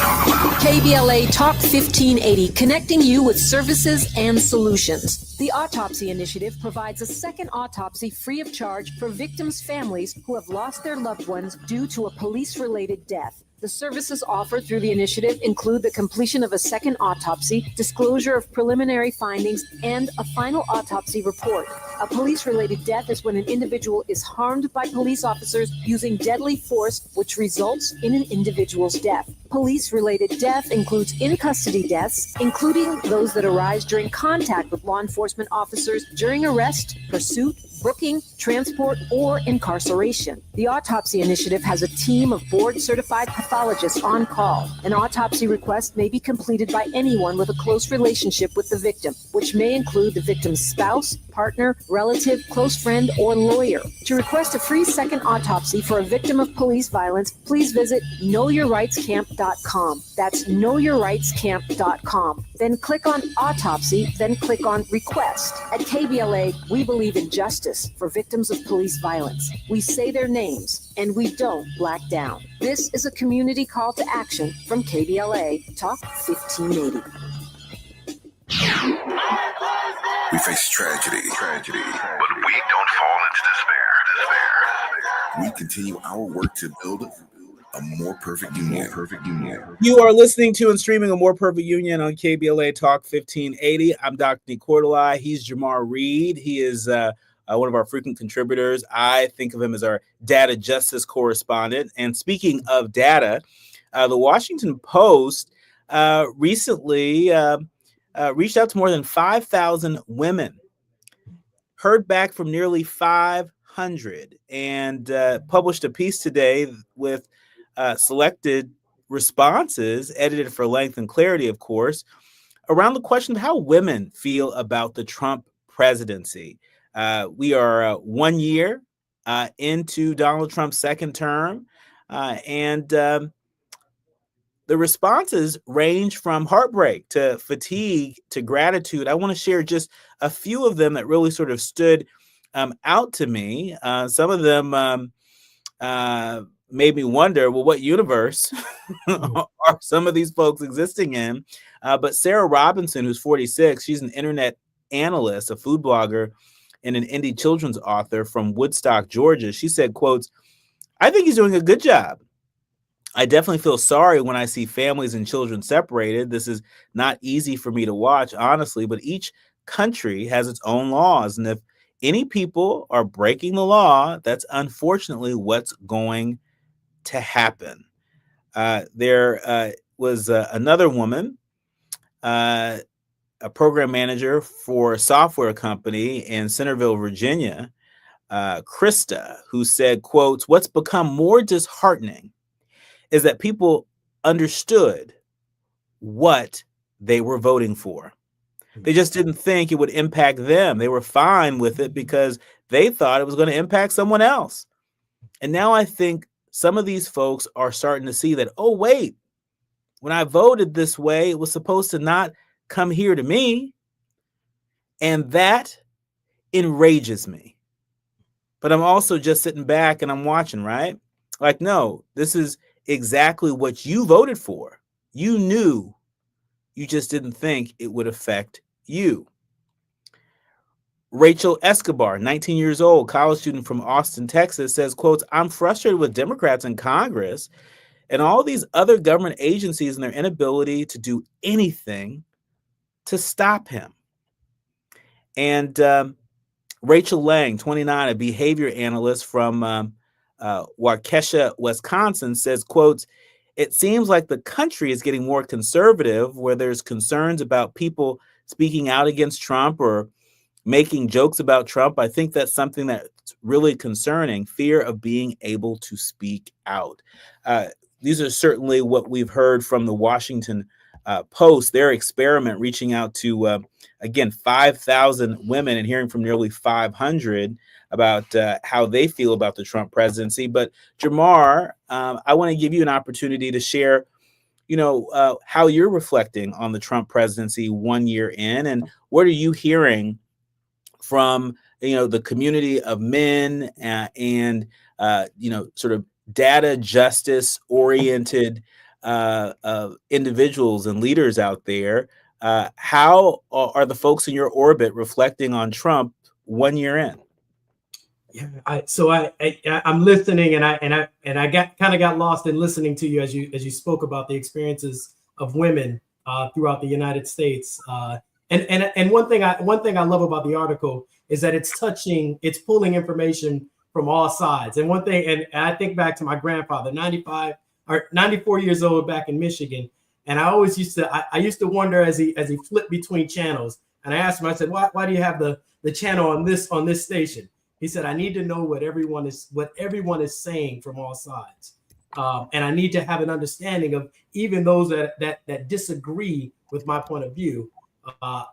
KBLA Talk 1580, connecting you with services and solutions. The Autopsy Initiative provides a second autopsy free of charge for victims' families who have lost their loved ones due to a police-related death. The services offered through the initiative include the completion of a second autopsy, disclosure of preliminary findings, and a final autopsy report. A police-related death is when an individual is harmed by police officers using deadly force, which results in an individual's death. Police-related death includes in-custody deaths, including those that arise during contact with law enforcement officers during arrest, pursuit, booking, transport, or incarceration. The Autopsy Initiative has a team of board-certified pathologists on call. An autopsy request may be completed by anyone with a close relationship with the victim, which may include the victim's spouse, partner, relative, close friend, or lawyer. To request a free second autopsy for a victim of police violence, please visit knowyourrightscamp.com. That's knowyourrightscamp.com. Then click on Autopsy, then click on Request. At KBLA, we believe in justice for victims of police violence. We say their names, and we don't black down. This is a community call to action from KBLA Talk 1580. We face tragedy, but we don't fall into despair. We continue our work to build a more perfect union. You are listening to and streaming A More Perfect Union on KBLA Talk 1580. I'm Dr. Nicolai. He's Jamar Reed. He is one of our frequent contributors. I think of him as our data justice correspondent. And speaking of data, the Washington Post recently reached out to more than 5,000 women, heard back from nearly 500, and published a piece today with selected responses, edited for length and clarity, of course, around the question of how women feel about the Trump presidency. We are 1 year into Donald Trump's second term, and the responses range from heartbreak to fatigue to gratitude. I want to share just a few of them that really sort of stood out to me. Some of them made me wonder, well, what universe are some of these folks existing in? But Sarah Robinson, who's 46, she's an internet analyst, a food blogger, and an indie children's author from Woodstock, Georgia. She said, quotes, "I think he's doing a good job. I definitely feel sorry when I see families and children separated. This is not easy for me to watch, honestly, but each country has its own laws. And if any people are breaking the law, that's unfortunately what's going to happen." There was another woman, a program manager for a software company in Centerville, Virginia, Krista, who said, quotes, "What's become more disheartening is that people understood what they were voting for. They just didn't think it would impact them. They were fine with it because they thought it was going to impact someone else. And now I think some of these folks are starting to see that, oh, wait, when I voted this way, it was supposed to not come here to me. And that enrages me. But I'm also just sitting back and I'm watching, right? Like, no, this is exactly what you voted for. You knew, you just didn't think it would affect you. Rachel Escobar, 19 years old, college student from Austin, Texas, says, quotes, "I'm frustrated with Democrats in Congress and all these other government agencies and their inability to do anything to stop him." And Rachel Lang, 29, a behavior analyst from Waukesha, Wisconsin, says, quotes, "It seems like the country is getting more conservative, where there's concerns about people speaking out against Trump or making jokes about Trump. I think that's something that's really concerning, fear of being able to speak out." These are certainly what we've heard from the Washington Post, their experiment reaching out to, again, 5,000 women and hearing from nearly 500 about how they feel about the Trump presidency. But Jamar, I want to give you an opportunity to share, how you're reflecting on the Trump presidency 1 year in, and what are you hearing from, the community of men and sort of data justice oriented individuals and leaders out there. How are the folks in your orbit reflecting on Trump 1 year in? Yeah, I'm listening, and I got lost in listening to you as you spoke about the experiences of women throughout the United States. And one thing I love about the article is that it's pulling information from all sides. And one thing, and I think back to my grandfather, 94 years old, back in Michigan, and I always used to wonder as he flipped between channels, and I asked him, I said, why do you have the channel on this station? He said, "I need to know what everyone is saying from all sides, and I need to have an understanding of even those that disagree with my point of view. I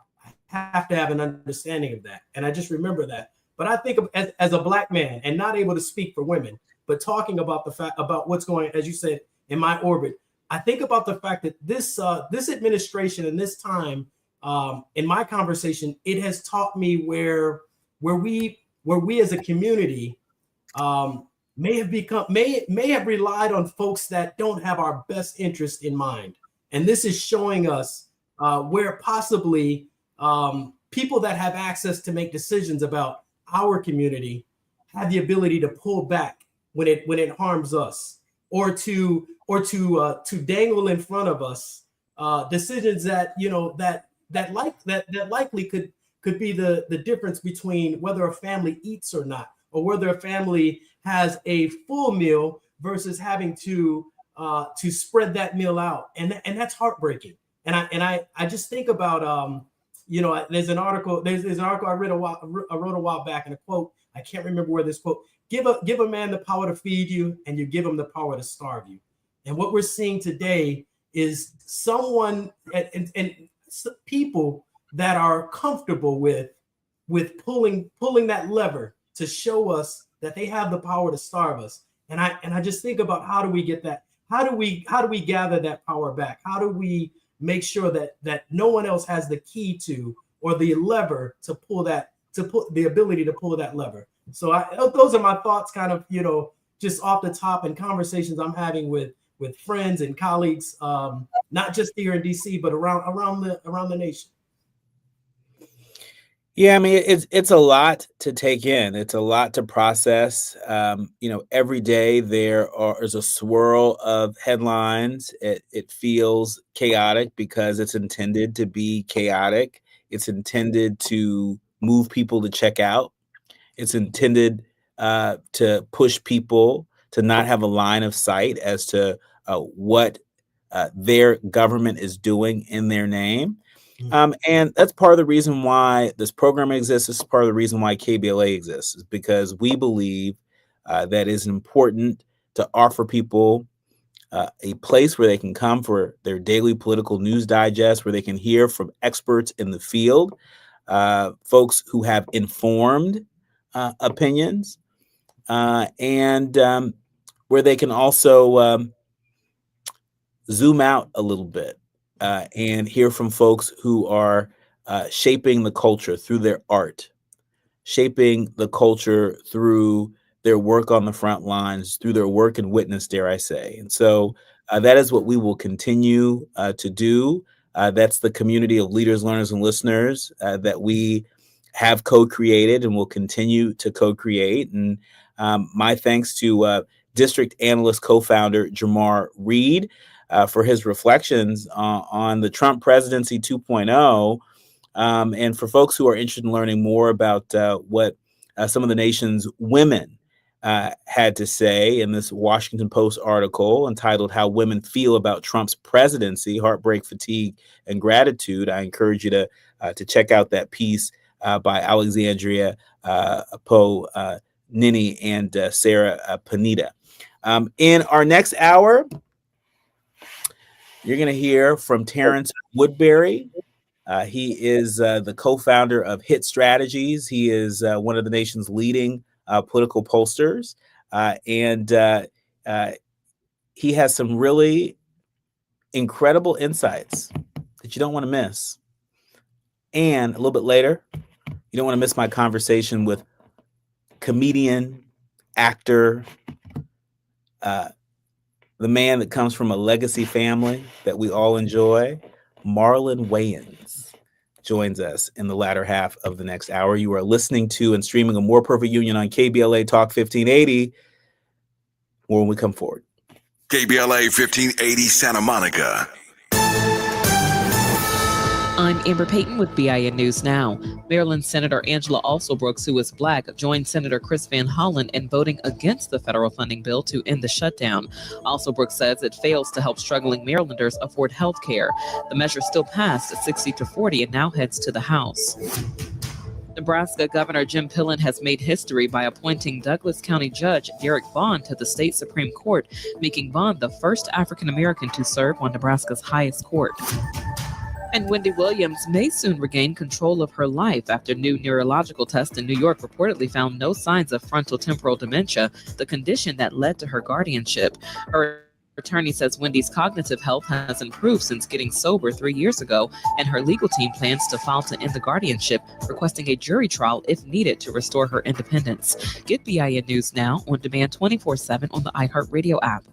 have to have an understanding of that." And I just remember that. But I think as a Black man, and not able to speak for women, but talking about the fact about what's going, as you said, in my orbit, I think about the fact that this administration and this time, in my conversation, it has taught me where we as a community may have relied on folks that don't have our best interest in mind. And this is showing us where possibly people that have access to make decisions about our community have the ability to pull back when it harms us, or to dangle in front of us decisions that likely could be the difference between whether a family eats or not, or whether a family has a full meal versus having to spread that meal out, and that's heartbreaking. And I just think about there's an article I wrote a while back, and a quote, I can't remember where this quote: give a man the power to feed you, and you give him the power to starve you. And what we're seeing today is someone and people that are comfortable with pulling that lever to show us that they have the power to starve us. And I just think about, how do we get that? How do we gather that power back? How do we make sure that no one else has the key to, or the lever to pull the ability to pull that lever? So those are my thoughts, kind of, just off the top and conversations I'm having with friends and colleagues, not just here in DC, but around the nation. Yeah, I mean, it's a lot to take in. It's a lot to process. Every day there's a swirl of headlines. It feels chaotic because it's intended to be chaotic. It's intended to move people to check out. It's intended to push people to not have a line of sight as to what their government is doing in their name. And that's part of the reason why this program exists. This is part of the reason why KBLA exists, is because we believe that it's important to offer people a place where they can come for their daily political news digest, where they can hear from experts in the field, folks who have informed opinions, and where they can also zoom out a little bit and hear from folks who are shaping the culture through their art, shaping the culture through their work on the front lines, through their work and witness, dare I say. And so that is what we will continue to do. That's the community of leaders, learners, and listeners that we have co-created and will continue to co-create. And my thanks to District Analyst co-founder Jamar Reed for his reflections on the Trump presidency 2.0. And for folks who are interested in learning more about what some of the nation's women had to say in this Washington Post article entitled "How Women Feel About Trump's Presidency: Heartbreak, Fatigue, and Gratitude," I encourage you to check out that piece by Alexandria Nini and Sarah Panetta. In our next hour, you're going to hear from Terrence Woodbury. He is the co-founder of Hit Strategies. He is one of the nation's leading political pollsters. And he has some really incredible insights that you don't want to miss. And a little bit later, you don't want to miss my conversation with comedian, actor, the man that comes from a legacy family that we all enjoy, Marlon Wayans, joins us in the latter half of the next hour. You are listening to and streaming A More Perfect Union on KBLA Talk 1580. More when we come forward. KBLA 1580 Santa Monica. I'm Amber Payton with BIN News Now. Maryland Senator Angela Alsobrooks, who is Black, joined Senator Chris Van Hollen in voting against the federal funding bill to end the shutdown. Alsobrooks says it fails to help struggling Marylanders afford health care. The measure still passed 60-40 and now heads to the House. Nebraska Governor Jim Pillen has made history by appointing Douglas County Judge Derek Vaughn to the state Supreme Court, making Vaughn the first African-American to serve on Nebraska's highest court. And Wendy Williams may soon regain control of her life after new neurological tests in New York reportedly found no signs of frontotemporal dementia, the condition that led to her guardianship. Her attorney says Wendy's cognitive health has improved since getting sober 3 years ago, and her legal team plans to file to end the guardianship, requesting a jury trial if needed to restore her independence. Get BIN News Now on demand 24/7 on the iHeartRadio app.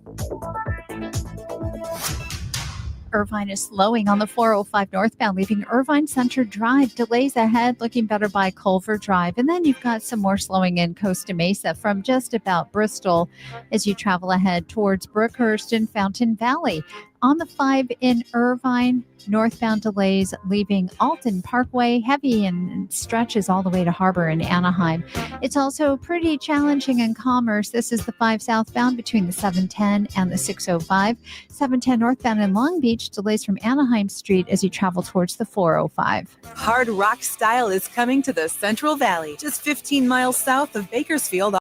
Irvine is slowing on the 405 northbound, leaving Irvine Center Drive. Delays ahead, looking better by Culver Drive. And then you've got some more slowing in Costa Mesa from just about Bristol as you travel ahead towards Brookhurst and Fountain Valley. On the 5 in Irvine, northbound delays leaving Alton Parkway, heavy and stretches all the way to Harbor and Anaheim. It's also pretty challenging in Commerce. This is the 5 southbound between the 710 and the 605. 710 northbound in Long Beach, delays from Anaheim Street as you travel towards the 405. Hard rock style is coming to the Central Valley, just 15 miles south of Bakersfield